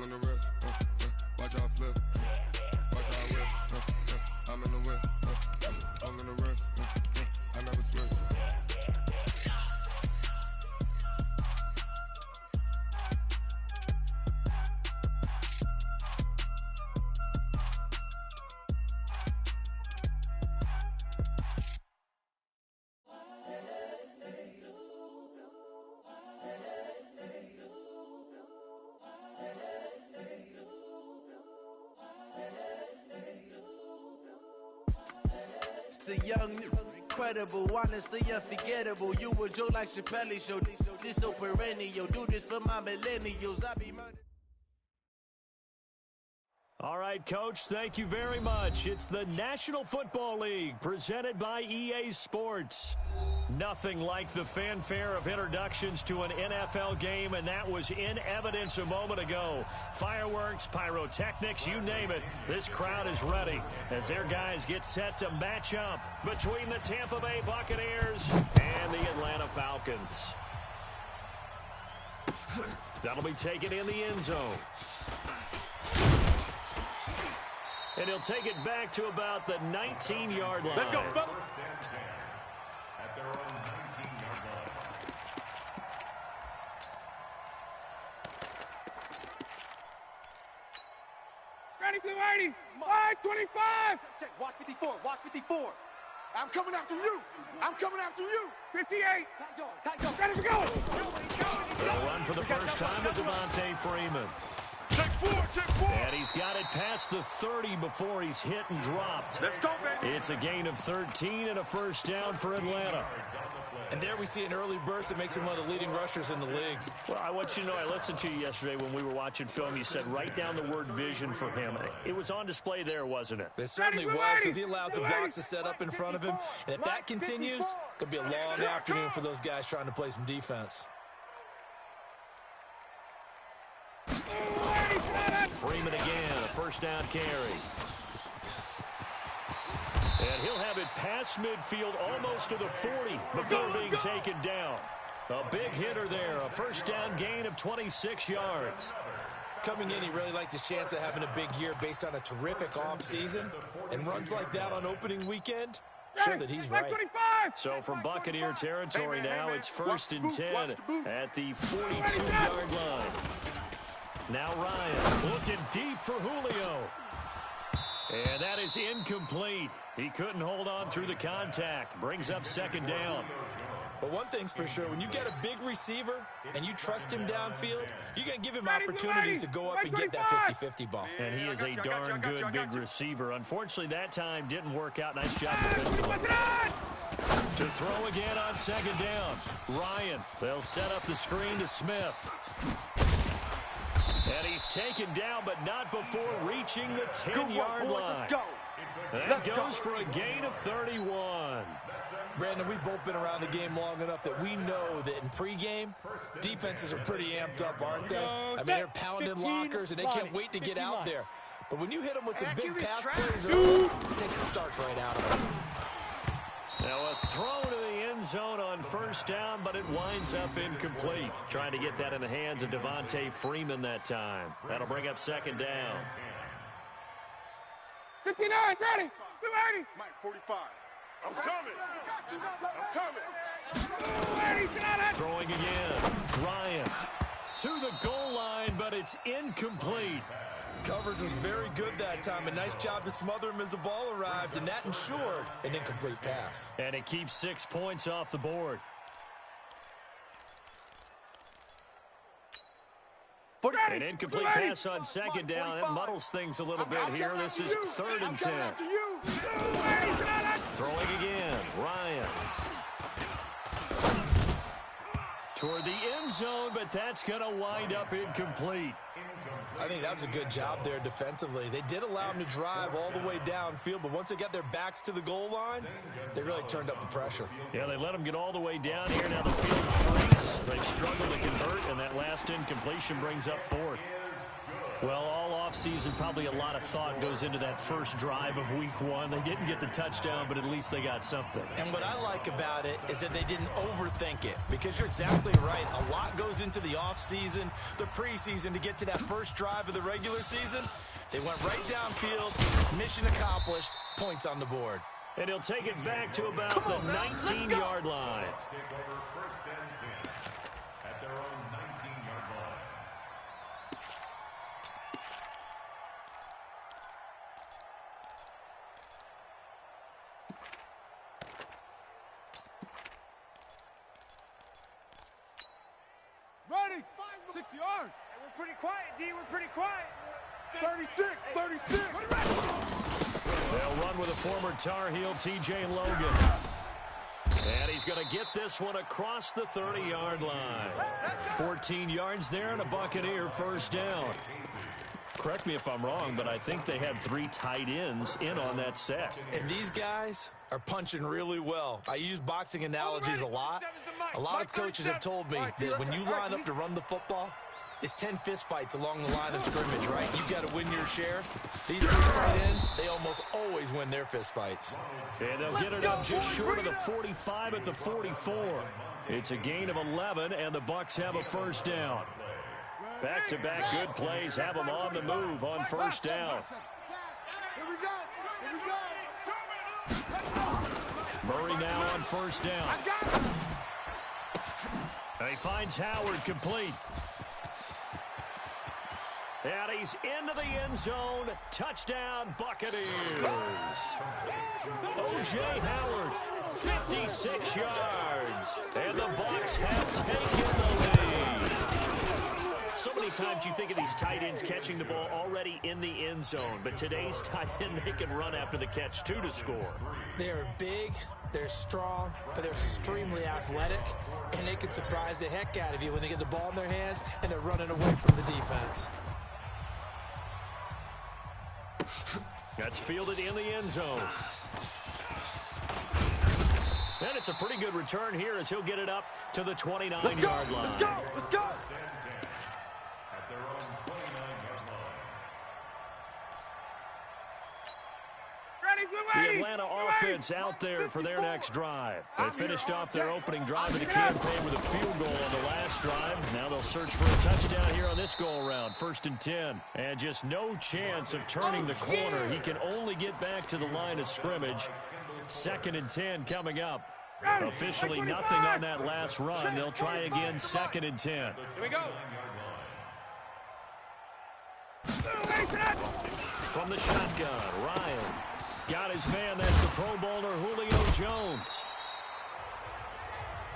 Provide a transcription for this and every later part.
on the wrist. Watch how I flip. Watch how I whip. I'm in the whip. I'm in the wrist. I never switch. The young, incredible, honestly unforgettable. You a Joe like Chappelle show. This so perennial. Do this for my millennials. I be murdered. All right, Coach, thank you very much. It's the National Football League presented by EA Sports. Nothing like the fanfare of introductions to an NFL game, and that was in evidence a moment ago. Fireworks, pyrotechnics, you name it. This crowd is ready as their guys get set to match up between the Tampa Bay Buccaneers and the Atlanta Falcons. That'll be taken in the end zone. And he'll take it back to about the 19-yard line. Let's go, fellas. At their own 19-yard line. Ready, Blue 80. Line 25. Check. Watch 54. Watch 54. I'm coming after you. I'm coming after you. 58. Tight dog. Ready, we're going. They'll run for the first time with Devontae Freeman. Check 4. Check 4. And he's got it past the 30 before he's hit and dropped. Let's go, baby. It's a gain of 13 and a first down for Atlanta. And there we see an early burst that makes him one of the leading rushers in the league. Well, I want you to know, I listened to you yesterday when we were watching film. You said write down the word vision for him. It was on display there, wasn't it? It certainly was, because he allows the box to set up in front of him. And if that continues, it could be a long afternoon for those guys trying to play some defense. Freeman again, a first down carry. And he'll have it past midfield almost to the 40 before being taken down. A big hitter there, a first down gain of 26 yards. Coming in, he really liked his chance of having a big year based on a terrific offseason. And runs like that on opening weekend, sure that he's right. So from Buccaneer territory now, it's 1st and 10 at the 42-yard line. Now Ryan looking deep for Julio. And that is incomplete. He couldn't hold on through the contact. Brings up second down. But one thing's for sure, when you get a big receiver and you trust him downfield, you're going to give him opportunities to go up and get that 50-50 ball. And he is a darn good big receiver. Unfortunately, that time didn't work out. Nice job defensively. To throw again on second down. Ryan, they'll set up the screen to Smith. And he's taken down, but not before reaching the 10-yard line. Let's go. That goes for a gain of 31. Brandon, we've both been around the game long enough that we know that in pregame, defenses are pretty amped up, aren't they? I mean, they're pounding lockers, and they can't wait to get out there. But when you hit them with some big pass plays, it takes the starch right out of them. Now a throw to the end zone on first down, but it winds up incomplete. Trying to get that in the hands of Devontae Freeman that time. That'll bring up second down. 59, ready. 280. Mike, 45. I'm coming. Throwing again. Ryan to the goal line, but it's incomplete. Coverage was very good that time. A nice job to smother him as the ball arrived, and that ensured an incomplete pass. And it keeps 6 points off the board. An incomplete pass on second down. That muddles things a little bit here. This is 3rd and 10. Throwing again. Ryan. Toward the end zone, but that's going to wind up incomplete. I think that was a good job there defensively. They did allow him to drive all the way downfield, but once they got their backs to the goal line, they really turned up the pressure. Yeah, they let him get all the way down here. Now the field shrinks. They've struggled to convert, and that last incompletion brings up 4th. Well, all offseason, probably a lot of thought goes into that first drive of week 1. They didn't get the touchdown, but at least they got something. And what I like about it is that they didn't overthink it, because you're exactly right. A lot goes into the offseason, the preseason, to get to that first drive of the regular season. They went right downfield, mission accomplished, points on the board. And he'll take it back to about the 19-yard line. Take over first and 10 at their own 19-yard line. Ready? 60 yards. We're pretty quiet, D. We're pretty quiet. 36, 36. They'll run with a former Tar Heel, T.J. Logan. And he's going to get this one across the 30-yard line. 14 yards there and a Buccaneer first down. Correct me if I'm wrong, but I think they had 3 tight ends in on that set. And these guys are punching really well. I use boxing analogies a lot. A lot of coaches have told me that when you line up to run the football, it's 10 fistfights along the line of scrimmage, right? You got to win your share. These 3 tight ends, they almost always win their fistfights. And they'll get it up just short of the 45 at the 44. It's a gain of 11, and the Bucs have a first down. Back-to-back good plays have them on the move on first down. Here we go. Here we go. Murray now on first down. And he finds Howard complete. And he's into the end zone. Touchdown, Buccaneers. O.J. Howard, 56 yards. And the Bucs have taken the lead. So many times you think of these tight ends catching the ball already in the end zone. But today's tight end, they can run after the catch, too, to score. They're big, they're strong, but they're extremely athletic. And they can surprise the heck out of you when they get the ball in their hands and they're running away from the defense. That's fielded in the end zone. And it's a pretty good return here as he'll get it up to the 29-yard line. Let's go. Let's go. At their own 29-yard line. Ready, Blue The Atlanta offense out there for their next drive. They finished off their opening drive of the campaign with a field goal on the last drive. Now they'll search for a touchdown here on this go-around. 1st and 10. And just no chance of turning the corner. He can only get back to the line of scrimmage. 2nd and 10 coming up. Officially nothing on that last run. They'll try again 2nd and 10. Here we go. From the shotgun, Ryan got his man. That's the Pro Bowler Julio Jones.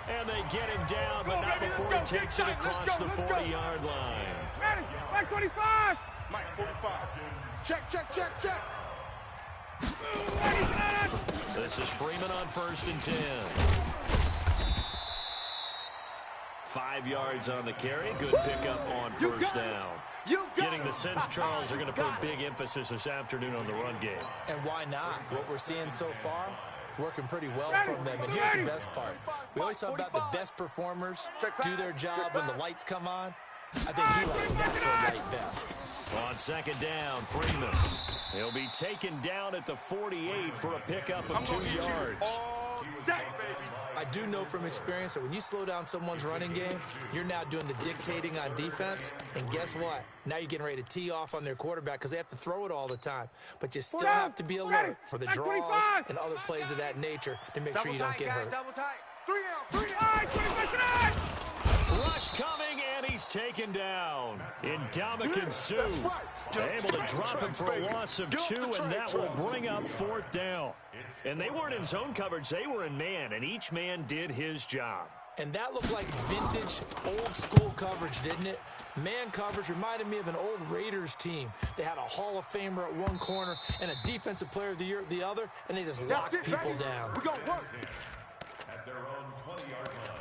And they get him down, but not before he takes it across the 40-yard line. Ready, Mike 25. Mike 45. Check, check, check, check. This is Freeman on 1st and 10. 5 yards on the carry. Good pickup on first down. Getting the sense Charles are going to put big emphasis this afternoon on the run game. And why not? What we're seeing so far is working pretty well from them. And here's the best part. We always talk about the best performers do their job when the lights come on. I think he likes natural light best. On 2nd down, Freeman. He'll be taken down at the 48 for a pickup of 2 yards. I do know from experience that when you slow down someone's running game, you're now doing the dictating on defense. And guess what? Now you're getting ready to tee off on their quarterback because they have to throw it all the time. But you still have to be alert for the draws and other plays of that nature to make sure you don't get hurt. Double tight. 3 down. Rush coming, and he's taken down. Ndamukong Suh able to drop him for a loss of 2, and that will bring up 4th down. And they weren't in zone coverage. They were in man, and each man did his job. And that looked like vintage, old-school coverage, didn't it? Man coverage reminded me of an old Raiders team. They had a Hall of Famer at one corner and a Defensive Player of the Year at the other, and they just locked people down. We're going to work. At their own 20-yard line.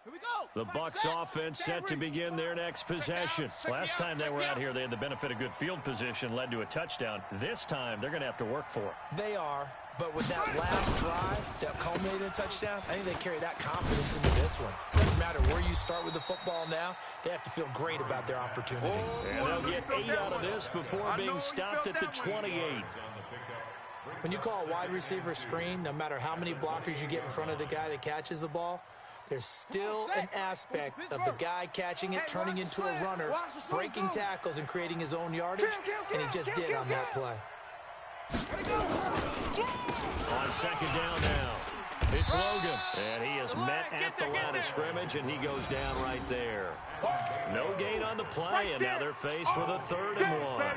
Here we go. The Bucs offense set to begin their next possession. Last time they were out here, they had the benefit of good field position, led to a touchdown. This time, they're going to have to work for it. They are, But with that last drive that culminated in a touchdown, I think they carry that confidence into this one. Doesn't matter where you start with the football now, they have to feel great about their opportunity. And they'll get 8 out of this before being stopped at the 28. When you call a wide receiver screen, no matter how many blockers you get in front of the guy that catches the ball, there's still an aspect of the guy catching it, turning into a runner, breaking tackles and creating his own yardage, and he just did on that play. On second down now, it's Logan, and he is met at the line of scrimmage, and he goes down right there. No gain on the play, and now they're faced with a 3rd and 1.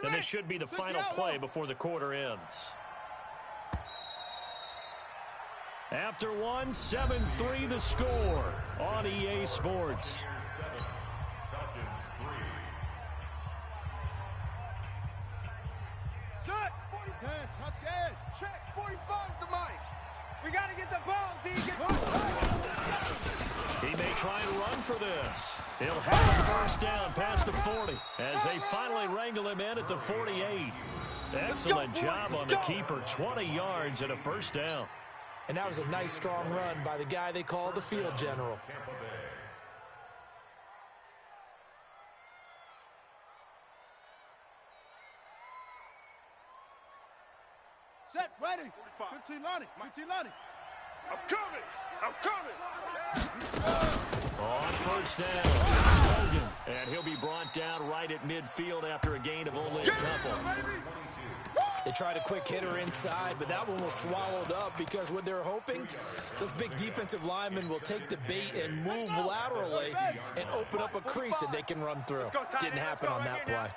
And this should be the final play before the quarter ends. After one, 7-3 the score on EA Sports. Shut! 40-10, touchdown. Check, 45 to Mike. We got to get the ball, D. He may try and run for this. He'll have a first down past the 40 as they finally wrangle him in at the 48. Excellent job on the keeper. 20 yards and a first down. And that was a nice, strong run by the guy they call the field general. Set, ready. 15 Lonnie. 15 Lonnie. I'm coming. I'm coming. On first down, Logan. And he'll be brought down right at midfield after a gain of only a couple. They tried a quick hitter inside, but that one was swallowed up because what they're hoping, those big defensive linemen will take the bait and move laterally and open up a crease that they can run through. Didn't happen on that play.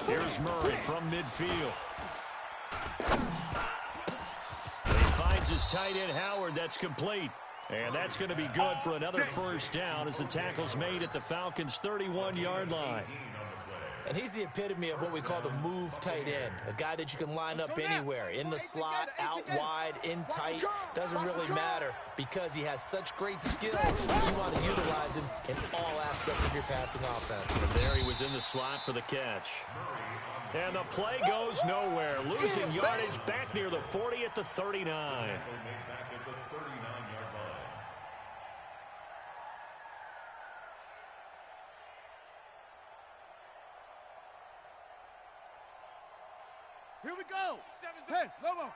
Here's Murray from midfield. He finds his tight end, Howard. That's complete. And that's going to be good for another first down as the tackle's made at the Falcons' 31-yard line. And he's the epitome of what we call the move tight end, a guy that you can line up anywhere, in the slot, out wide, in tight, doesn't really matter because he has such great skills. You want to utilize him in all aspects of your passing offense. And there he was in the slot for the catch. And the play goes nowhere, losing yardage back near the 40 at the 39. Here we go. Hey, Lobo.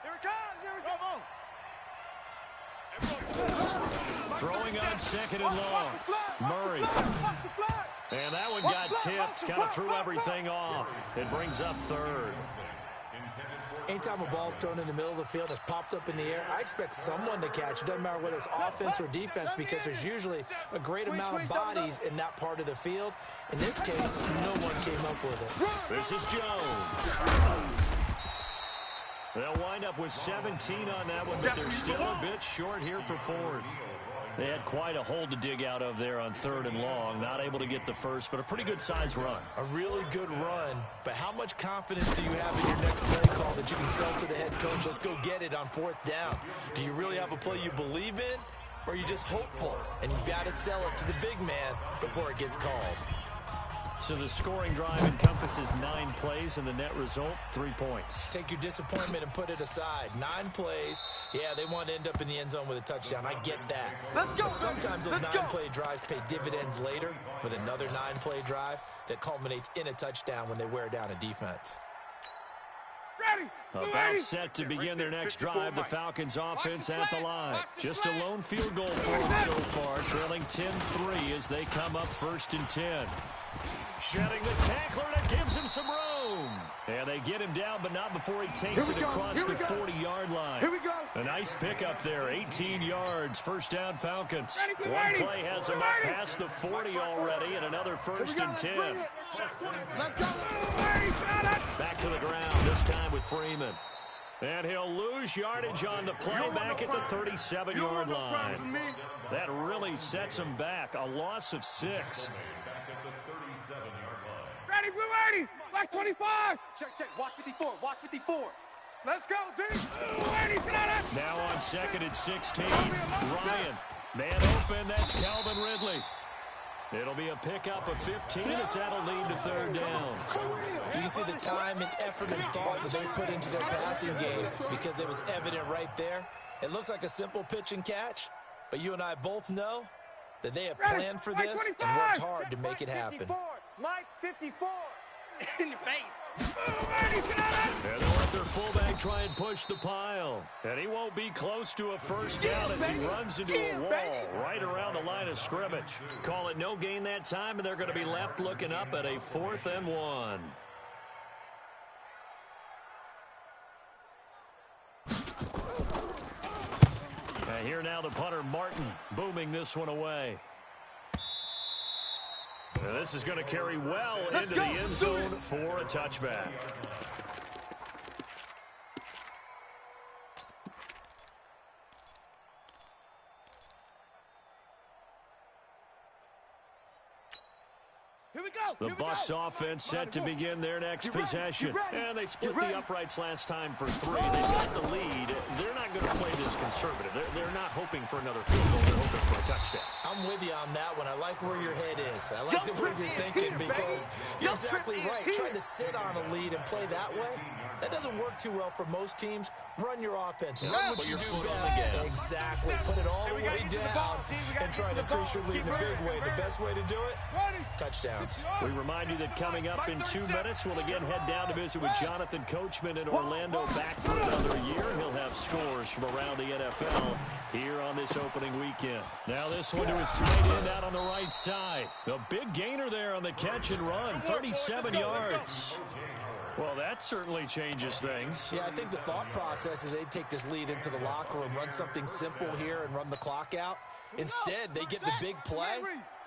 Here it comes. Here we go. Throwing on second and long. Murray. And that one got tipped. Kind of threw everything off. It brings up 3rd. Anytime a ball's thrown in the middle of the field and it's popped up in the air, I expect someone to catch. It doesn't matter whether it's offense or defense because there's usually a great amount of bodies in that part of the field. In this case, no one came up with it. This is Jones. They'll wind up with 17 on that one, but they're still a bit short here for 4th. They had quite a hole to dig out of there on 3rd and long. Not able to get the first, but a pretty good size run. A really good run, but how much confidence do you have in your next play call that you can sell to the head coach? Let's go get it on 4th down. Do you really have a play you believe in, or are you just hopeful? And you've got to sell it to the big man before it gets called. So the scoring drive encompasses 9 plays, and the net result, 3 points. Take your disappointment and put it aside. 9 plays. Yeah, they want to end up in the end zone with a touchdown. I get that. Let's go, but sometimes those 9-play drives pay dividends later with another 9-play drive that culminates in a touchdown when they wear down a defense. About set to begin their next drive, the Falcons offense at the line. Just a lone field goal for them so far, trailing 10-3 as they come up 1st and 10. Shedding the tackler, and it gives him some room. And they get him down, but not before he takes it across the 40-yard line. Here we go. A nice pickup there, 18 yards, first down Falcons. One play has him up past the 40 already, and another 1st and 10. Let's go. Back to the ground, this time with Freeman. And he'll lose yardage on the play back at the 37-yard line. That really sets him back, a loss of 6. Ready, blue 80. Black 25. Check, check. Watch 54. Watch 54. Let's go, D. Blue 80, sit down. Now on 2nd and 16. Ryan. Man open. That's Calvin Ridley. It'll be a pickup of 15 as that'll lead to 3rd down. You can see the time and effort and thought that they put into their passing game because it was evident right there. It looks like a simple pitch and catch, but you and I both know that they have planned for this and worked hard to make it happen. Mike 54 in your face. And they'll let their fullback try and push the pile. And he won't be close to a 1st down as he runs into a wall right around the line of scrimmage. Call it no gain that time, and they're going to be left looking up at a 4th and 1. And here now the punter, Martin, booming this one away. And this is going to carry well into the end zone for a touchback. Here we go. The Bucs offense set to begin their next possession. And they split the uprights last time for 3. They've got the lead. They're not going to play this conservative. They're not hoping for another field goal. They're hoping for a touchdown. I'm with you on that one. I like where your head is. I like the way you're thinking because you're exactly right. Trying to sit on a lead and play that way, that doesn't work too well for most teams. Run your offense. Run what you do best. Exactly. Put it all the way down and try to increase your lead in a big way. The best way to do it, touchdowns. We remind you that coming up in 2 minutes, we'll again head down to visit with Jonathan Coachman in Orlando, back for another year. He'll have scores from around the NFL here on this opening weekend. Now this one to his tight end out on the right side. The big gainer there on the catch and run, 37 yards. Well, that certainly changes things. Yeah, I think the thought process is they take this lead into the locker room, run something simple here and run the clock out. Instead, they get the big play.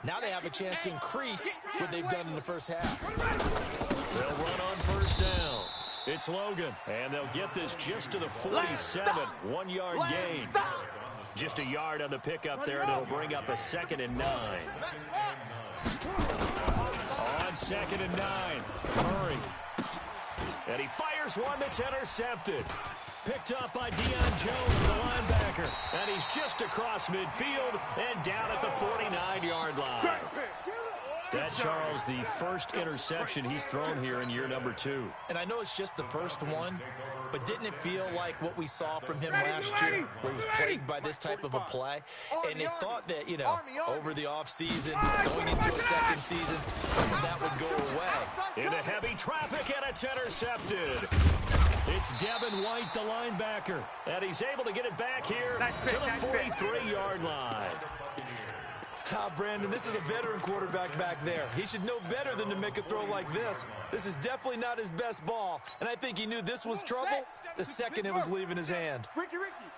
Now they have a chance to increase what they've done in the first half. They'll run on 1st down. It's Logan, and they'll get this just to the 47. 1-yard gain. Just a yard on the pickup there, and it'll bring up a 2nd and 9. On 2nd and 9, Murray. And he fires one that's intercepted. Picked up by Deion Jones, the linebacker. And he's just across midfield and down at the 49-yard line. That, Charles, the first interception he's thrown here in year number 2. And I know it's just the first one, but didn't it feel like what we saw from him last year, where he was plagued by this type of a play? And it thought that, you know, over the offseason, going into a second season, some of that would go away. Into heavy traffic, and it's intercepted. It's Devin White, the linebacker, and he's able to get it back here to the 43-yard line. Brandon, this is a veteran quarterback back there. He should know better than to make a throw like this. This is definitely not his best ball, and I think he knew this was trouble the second it was leaving his hand.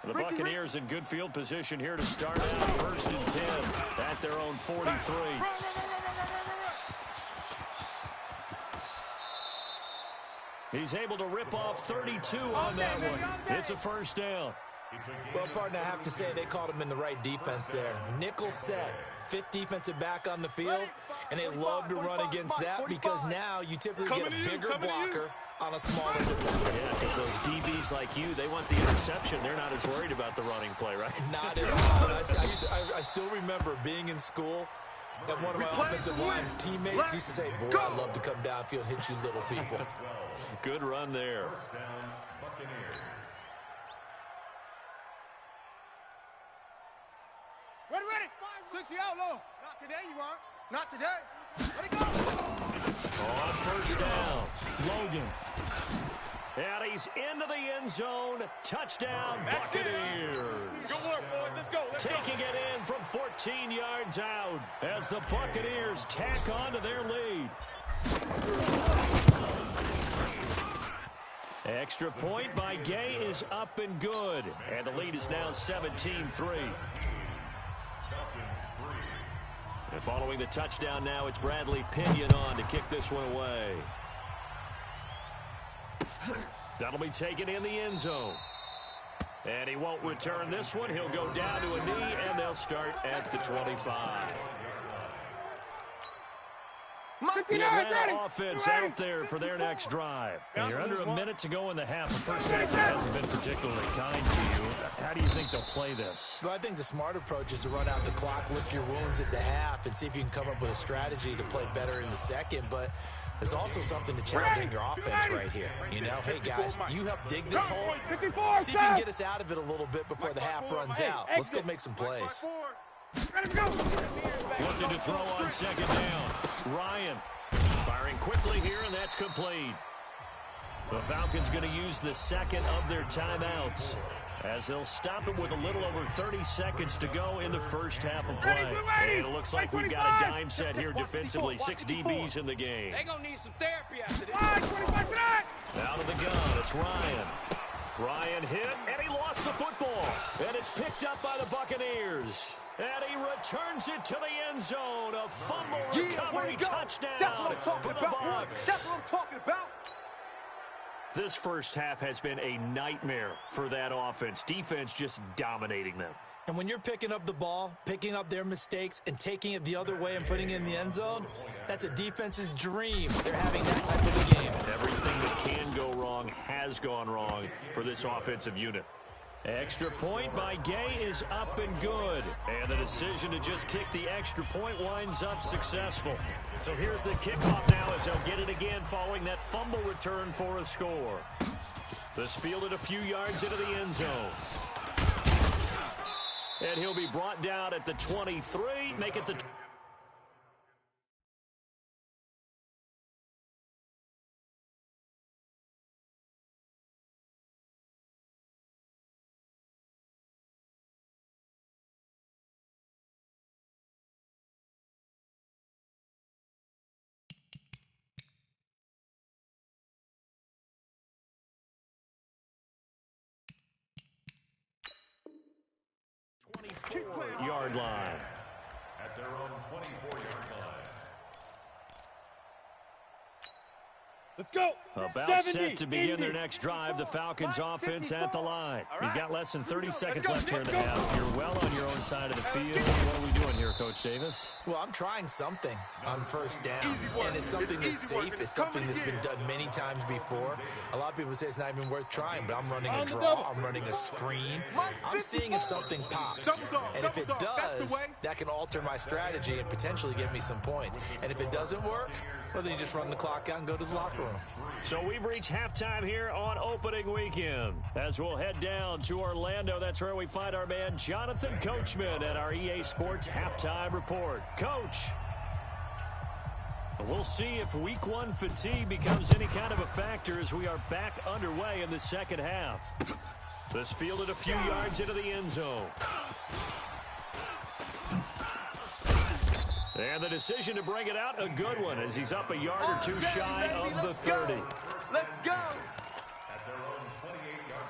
The Buccaneers in good field position here to start out 1st and 10 at their own 43. He's able to rip off 32 on that one. It's a 1st down. Well, partner, I have to say they called him in the right defense there. Nickel set, 5th defensive back on the field, and they love to run against that because now you typically get a bigger blocker on a smaller defender. Yeah, because those DBs like you, they want the interception. They're not as worried about the running play, right? Not at all. I still remember being in school, and one of my offensive line teammates used to say, boy, I love to come downfield and hit you little people. Good run there. Ready. 60 out low. Not today, you aren't. Not today. Let it go. On 1st down, Logan. And he's into the end zone. Touchdown, Buccaneers. Good work, boys. Let's go. Taking it in from 14 yards out as the Buccaneers tack on to their lead. Extra point by Gay is up and good. And the lead is now 17-3. And following the touchdown now, it's Bradley Pinion on to kick this one away. That'll be taken in the end zone. And he won't return this one. He'll go down to a knee, and they'll start at the 25. The Atlanta offense out there for their next drive. And you're under a minute to go in the half. The first half hasn't been particularly kind to you. How do you think they'll play this? Well, I think the smart approach is to run out the clock, lick your wounds at the half, and see if you can come up with a strategy to play better in the second. But there's also something to challenging your offense right here. You know, hey, guys, you help dig this hole. See if you can get us out of it a little bit before the half runs out. Let's go make some plays. Looking to throw on second down. Ryan firing quickly here, and that's complete. The Falcons going to use the second of their timeouts as they'll stop it with a little over 30 seconds to go in the first half of play. And it looks like we've got a dime set here defensively. 6 DBs in the game. They're going to need some therapy after this. Out of the gun, it's Ryan. Ryan hit, and he lost the football. And it's picked up by the Buccaneers. And he returns it to the end zone. A fumble recovery touchdown for the Bucs. That's what I'm talking about. This first half has been a nightmare for that offense. Defense just dominating them. And when you're picking up the ball, picking up their mistakes, and taking it the other way and putting it in the end zone, that's a defense's dream. They're having that type of a game. Everything that can go wrong has gone wrong for this offensive unit. Extra point by Gay is up and good. And the decision to just kick the extra point winds up successful. So here's the kickoff now as they'll get it again following that fumble return for a score. This fielded a few yards into the end zone. And he'll be brought down at the 23, make it the 24-yard line. At their own 24-yard line. Let's go. About set to begin their next drive. The Falcons offense at the line. You've got less than 30 seconds left here in the half. You're well on your own side of the field. What are we doing here, Coach Davis? Well, I'm trying something on first down, and it's something that's safe. It's something that's been done many times before. A lot of people say it's not even worth trying, but I'm running a draw. I'm running a screen. I'm seeing if something pops, and if it does, that can alter my strategy and potentially get me some points. And if it doesn't work, well, then you just run the clock out and go to the locker room. So we've reached halftime here on opening weekend. As we'll head down to Orlando, that's where we find our man Jonathan Coachman at our EA Sports Halftime Report. Coach, we'll see if week one fatigue becomes any kind of a factor as we are back underway in the second half. This fielded a few yards into the end zone. And the decision to bring it out, a good one, as he's up a yard or two shy of the 30. Let's go. At their own 28-yard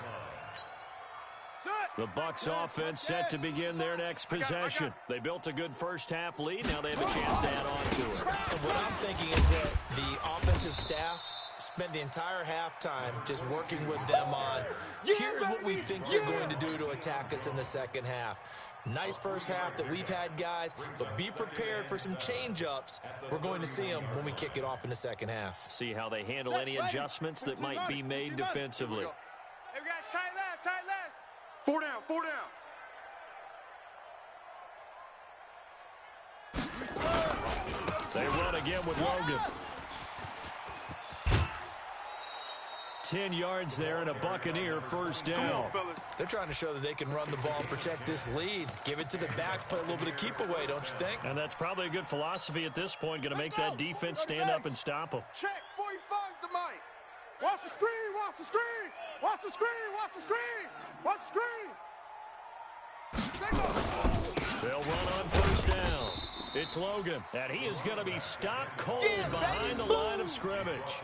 line. The Bucs offense set to begin their next possession. They built a good first half lead. Now they have a chance to add on to it. And what I'm thinking is that the offensive staff spent the entire halftime just working with them on, here's what we think they're going to do to attack us in the second half. Nice first half that we've had, guys, but be prepared for some change-ups. We're going to see them when we kick it off in the second half. See how they handle any adjustments that might be made defensively. Hey, we got tight left. 4 down, 4 down. They run again with Logan. 10 yards there and a Buccaneer first down. They're trying to show that they can run the ball and protect this lead. Give it to the backs, play a little bit of keep away, don't you think? And that's probably a good philosophy at this point, going to make that defense stand up and stop them. Check, 45's the mic. Watch the screen, watch the screen. Watch the screen, watch the screen. Watch the screen. They'll run on first down. It's Logan, and he is going to be stopped cold behind the line of scrimmage.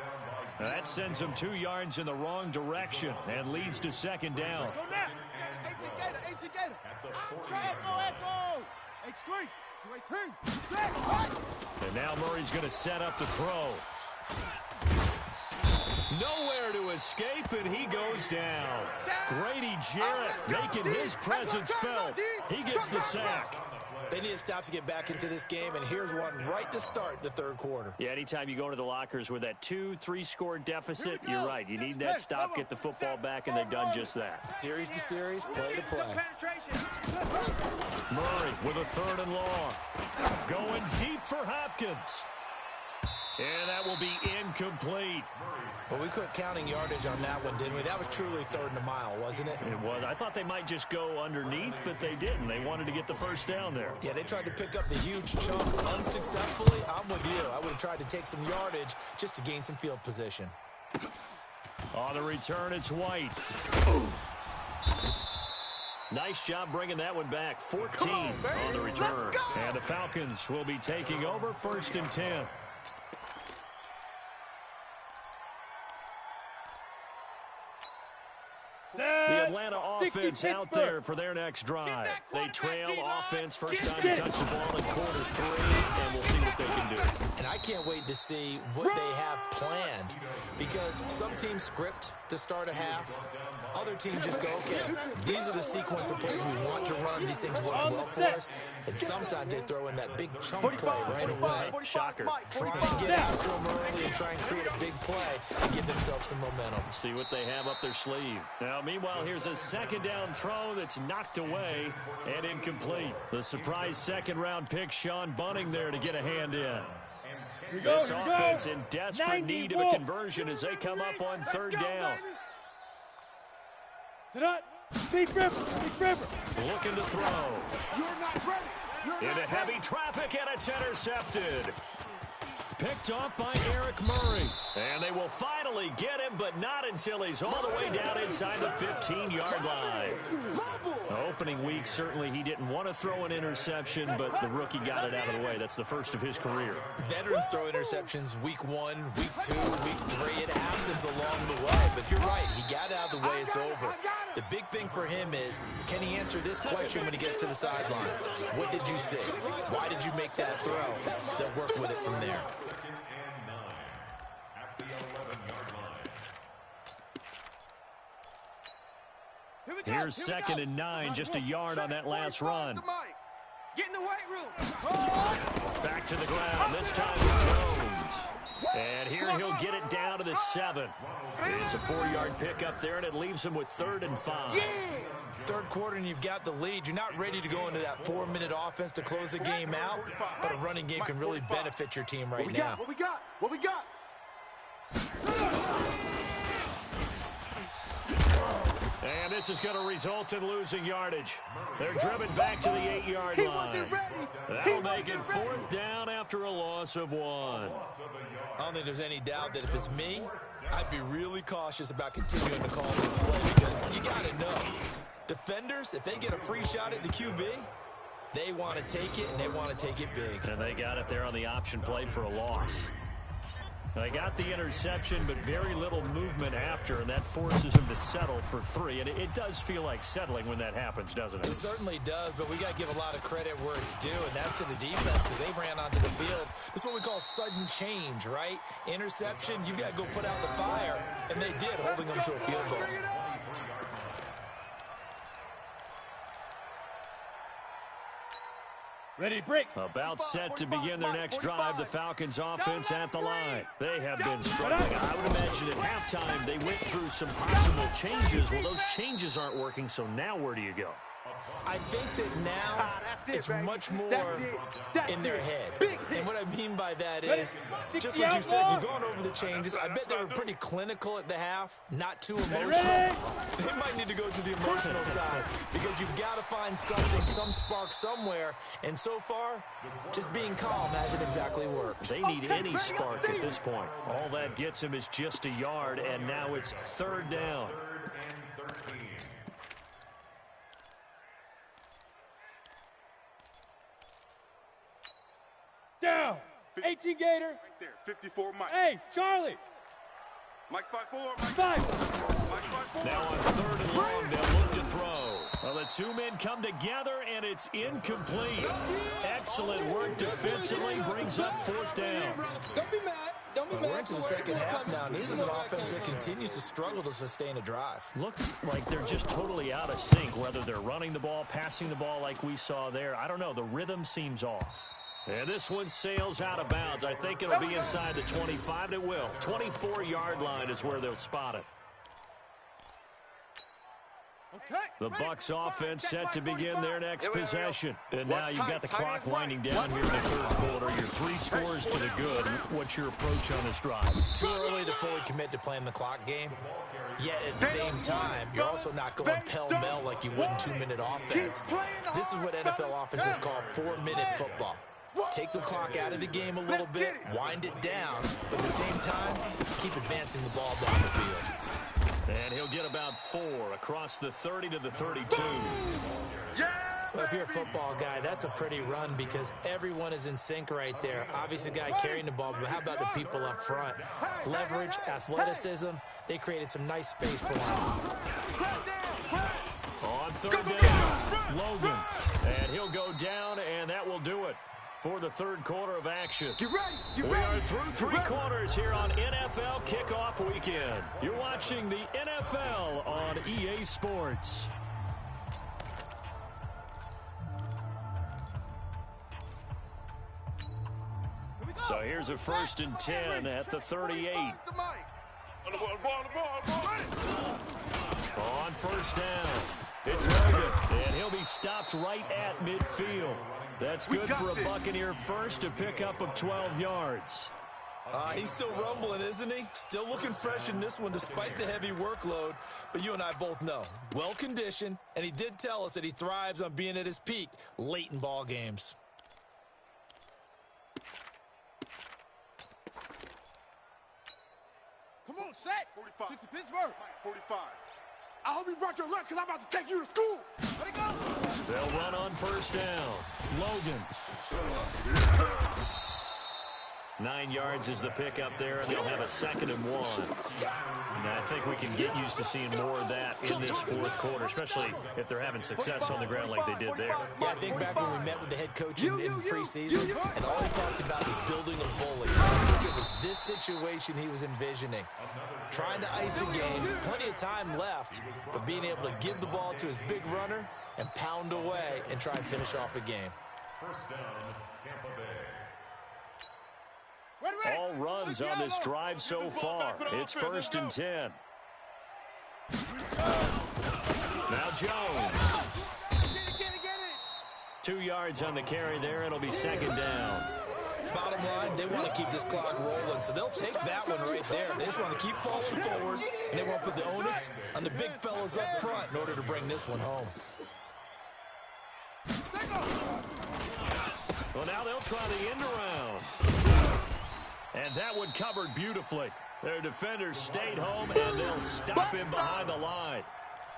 That sends him 2 yards in the wrong direction and leads to second down. Go now. 18 Gator. Echo. H3. And now Murray's going to set up the throw. Nowhere to escape, and he goes down. Grady Jarrett making his presence felt. He gets the sack. They need a stop to get back into this game, and here's one right to start the third quarter. Yeah, anytime you go into the lockers with that 2-3 score deficit, you're right. You need that stop, get the football back, and they've done just that. Series to series, play to play. Murray with a 3rd and long. Going deep for Hopkins. And that will be incomplete. Well, we quit counting yardage on that one, didn't we? That was truly 3rd and a mile, wasn't it? It was. I thought they might just go underneath, but they didn't. They wanted to get the first down there. Yeah, they tried to pick up the huge chunk unsuccessfully. I'm with you. I would have tried to take some yardage just to gain some field position. On the return, it's White. Nice job bringing that one back. 14 on the return. And the Falcons will be taking over 1st and 10. The Atlanta offense out there for their next drive. They trail offense first time to touch the ball in quarter 3, and we'll see what they can do. And I can't wait to see what they have planned, because some teams script to start a half. Other teams just go, okay, these are the sequence of plays we want to run. These things work well for us. And sometimes they throw in that big chunk play right away. Shocker. Try and get after them early and try and create a big play and give themselves some momentum. See what they have up their sleeve. Now, meanwhile, here's a 2nd down throw that's knocked away and incomplete. The surprise 2nd-round pick, Sean Bunting, there to get a hand in. This offense in desperate need of a conversion as they come up on 3rd down. Sit up. Big River. Looking to throw. You're not ready. Into heavy traffic, and it's intercepted. Picked off by Eric Murray. And they will finally get him, but not until he's all the way down inside the 15-yard line. Opening week, certainly he didn't want to throw an interception, but the rookie got it out of the way. That's the first of his career. Veterans throw interceptions week 1, week 2, week 3. It happens along the way, but you're right. He got out of the way. It's over. The big thing for him is, can he answer this question when he gets to the sideline? What did you see? Why did you make that throw? They'll work with it from there. Here's 2nd and 9, just a yard on that last run. Get in the weight room. Back to the ground, this time with Jones. And here he'll get it down to the 7. It's a 4-yard pickup there, and it leaves him with 3rd and 5. Yeah. Third quarter, and you've got the lead. You're not ready to go into that 4-minute offense to close the game out, but a running game can really benefit your team right now. What we got? And this is going to result in losing yardage. They're driven back to the 8-yard line. That'll make it 4th down after a loss of 1. I don't think there's any doubt that if it's me, I'd be really cautious about continuing to call this play, because you got to know, defenders, if they get a free shot at the QB, they want to take it, and they want to take it big. And they got it there on the option play for a loss. They got the interception, but very little movement after, and that forces them to settle for 3. And it does feel like settling when that happens, doesn't it? It certainly does, but we got to give a lot of credit where it's due, and that's to the defense, because they ran onto the field. This is what we call sudden change, right? Interception, you got to go put out the fire, and they did, holding them to a field goal. Ready to break. About set to begin their next drive, the Falcons offense at the line. They have been struggling. I would imagine at halftime they went through some possible changes. Well, those changes aren't working, so now where do you go? I think that now it's much more in their head. And what I mean by that is, just what you said, you've gone over the changes. I bet they were pretty clinical at the half, not too emotional. They might need to go to the emotional side, because you've got to find something, some spark somewhere. And so far, just being calm hasn't exactly worked. They need any spark at this point. All that gets him is just a yard, and now it's 3rd down. Down. 18 Gator. Right there. 54 Mike. Hey, Charlie. Mike's 5'4". Mike. 5. Mike's 5'4". Now on 3rd and long, they'll look to throw. Well, the 2 men come together, and it's incomplete. Excellent work defensively, brings up 4th down. Don't be mad. We're into the second half now, and this is an offense that continues to struggle to sustain a drive. Looks like they're just totally out of sync, whether they're running the ball, passing the ball like we saw there. I don't know. The rhythm seems off. And this one sails out of bounds. I think it'll be inside the 25. It will. 24-yard line is where they'll spot it. The Bucs offense set to begin their next possession. And now you've got the clock winding down here in the third quarter. Your 3 scores to the good. What's your approach on this drive? Too early to fully commit to playing the clock game. Yet at the same time, you're also not going pell-mell like you would in 2-minute offense. This is what NFL offenses call 4-minute football. Take the clock out of the game a little bit, wind it down, but at the same time, keep advancing the ball down the field. And he'll get about 4 across the 30 to the 32. Well, if you're a football guy, that's a pretty run because everyone is in sync right there. Obviously, the guy carrying the ball, but how about the people up front? Leverage, athleticism, they created some nice space for him. On third down, Logan. And he'll go down, and that will do it for the third quarter of action. We are through 3 quarters here on NFL Kickoff Weekend. You're watching the NFL on EA Sports. So here's a 1st and 10 at the 38. On first down, it's Logan, and he'll be stopped right at midfield. That's good for a Buccaneer first, a pickup of 12 yards. He's still rumbling, isn't he? Still looking fresh in this one despite the heavy workload. But you and I both know, well-conditioned, and he did tell us that he thrives on being at his peak late in ball games. Come on, set. 45. 60 Pittsburgh. 45. I hope you brought your lunch because I'm about to take you to school. Let it go. They'll run on first down. Logan. 9 yards is the pickup there, and they'll have a 2nd and 1. And I think we can get used to seeing more of that in this fourth quarter, especially if they're having success on the ground like they did there. Yeah, I think back when we met with the head coach in preseason, and all he talked about was building a bully. I think it was this situation he was envisioning. Trying to ice the game, plenty of time left, but being able to give the ball to his big runner and pound away and try and finish off the game. First down, Tampa Bay. All runs on this drive so far. It's 1st and 10. Now Jones. 2 yards on the carry there. It'll be 2nd down. Bottom line, they want to keep this clock rolling, so they'll take that one right there. They just want to keep falling forward, and they won't put the onus on the big fellas up front in order to bring this one home. Well, now they'll try the end around. And that one covered beautifully. Their defenders stayed home, and they'll stop him behind the line.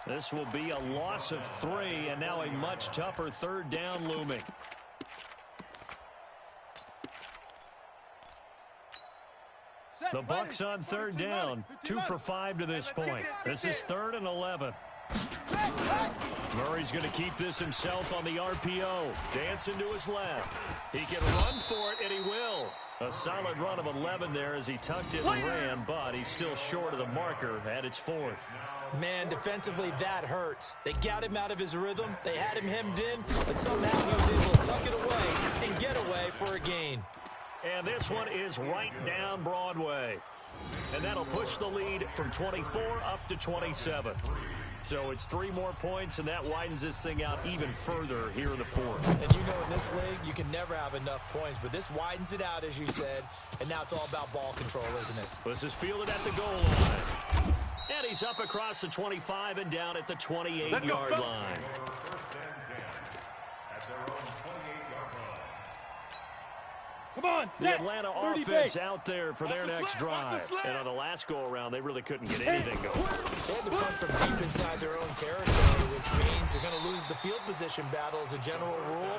This will be a loss of 3, and now a much tougher 3rd down looming. The Bucs on 3rd down, 2 for 5 to this point. This is 3rd and 11. Murray's going to keep this himself on the RPO. Dancing to his left. He can run for it, and he will. A solid run of 11 there as he tucked it and ran, but he's still short of the marker at its 4th. Man, defensively, that hurts. They got him out of his rhythm. They had him hemmed in, but somehow he was able to tuck it away and get away for a gain. And this one is right down Broadway. And that'll push the lead from 24 up to 27. So it's 3 more points, and that widens this thing out even further here in the 4th. And you know in this league, you can never have enough points, but this widens it out, as you said, and now it's all about ball control, isn't it? This is fielded at the goal line. And he's up across the 25 and down at the 28-yard line. Come on, the Atlanta offense out there for their next drive. And on the last go-around, they really couldn't get anything going. They had to punt from deep inside their own territory, which means they're going to lose the field position battle as a general rule.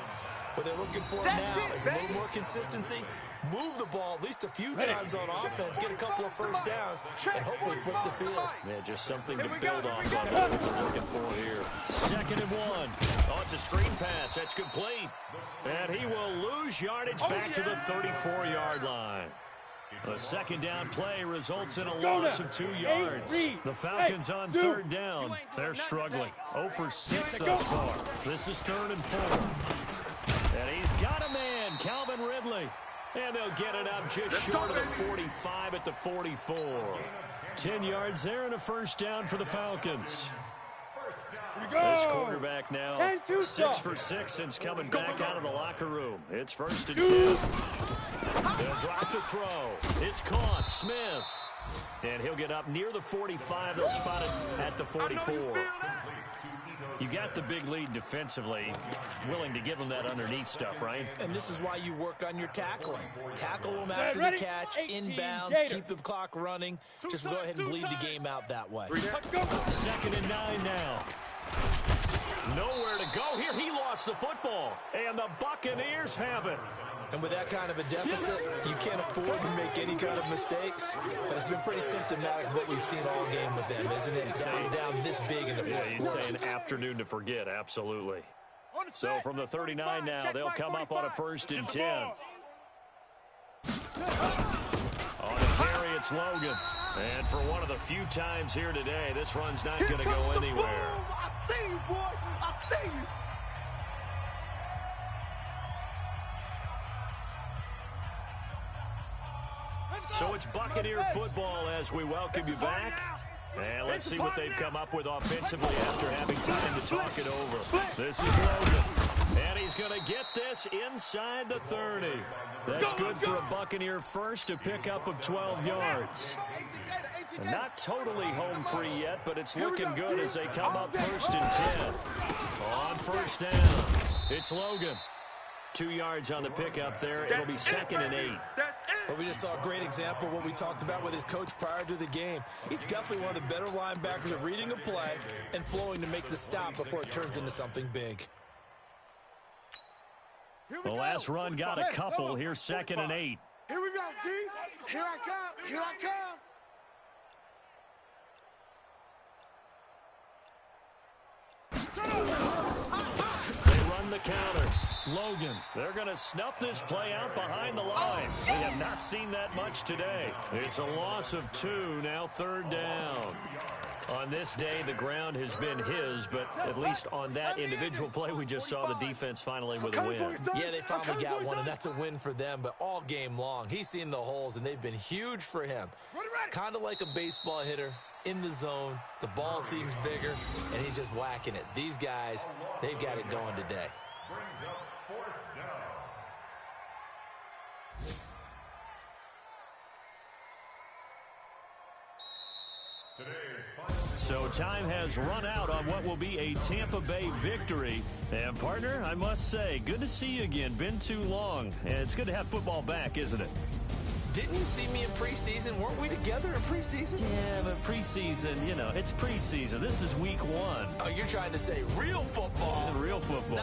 What they're looking for now is a little more consistency, move the ball at least a few times on offense, get a couple of first downs, and hopefully flip the field. Yeah, just something to build off of. That's what we're looking for here. 2nd and 1. Oh, it's a screen pass. That's complete. And he will lose yardage back to the 34-yard line. A second down play results in a loss of 2 yards. The Falcons on third down. They're struggling. 0 for 6 thus far. This is 3rd and 4. And he's got a man, Calvin Ridley. And they'll get it up just short of the 45 at the 44. 10 yards there and a first down for the Falcons. This quarterback now 6 for 6 since coming back out of the locker room. It's 1st and 10. They'll drop the throw. It's caught. Smith. And he'll get up near the 45. They'll spot it at the 44. You got the big lead defensively. Willing to give them that underneath stuff, right? And this is why you work on your tackling. Tackle them after the catch, inbounds, keep the clock running. Just go ahead and bleed the game out that way. 2nd and 9 now. Nowhere to go here. He lost the football. And the Buccaneers have it. And with that kind of a deficit, you can't afford to make any kind of mistakes. But it's been pretty symptomatic of what we've seen all game with them, isn't it? Down this big in the fourth quarter. You'd say an afternoon to forget, absolutely. So from the 39 now, they'll come up on a 1st and 10. On the carry, it's Logan. And for one of the few times here today, this run's not going to go anywhere. I see you, boy. I see you. So it's Buccaneer football as we welcome you back. And let's see what they've come up with offensively after having time to talk it over. This is Logan. And he's going to get this inside the 30. That's good for a Buccaneer first, a pickup of 12 yards. And not totally home free yet, but it's looking good as they come up 1st and 10. On 1st down, it's Logan. 2 yards on the pickup there. It'll be 2nd and 8. Well, we just saw a great example of what we talked about with his coach prior to the game. He's definitely one of the better linebackers at reading a play and flowing to make the stop before it turns into something big. The last run got a couple. Here's 2nd and 8. Here we go, D. Here I come. Here I come. They run the counter. Logan, they're going to snuff this play out behind the line. We have not seen that much today. It's a loss of 2, now 3rd down. On this day, the ground has been his, but at least on that individual play, we just saw the defense finally with a win. Yeah, they finally got one, and that's a win for them, but all game long, he's seen the holes, and they've been huge for him. Kind of like a baseball hitter in the zone. The ball seems bigger, and he's just whacking it. These guys, they've got it going today. Brings up 4th down. So time has run out on what will be a Tampa Bay victory. And, partner, I must say, good to see you again. Been too long. And it's good to have football back, isn't it? Didn't you see me in preseason? Weren't we together in preseason? Yeah, but preseason, you know, it's preseason. This is week 1. Oh, you're trying to say real football. Real football.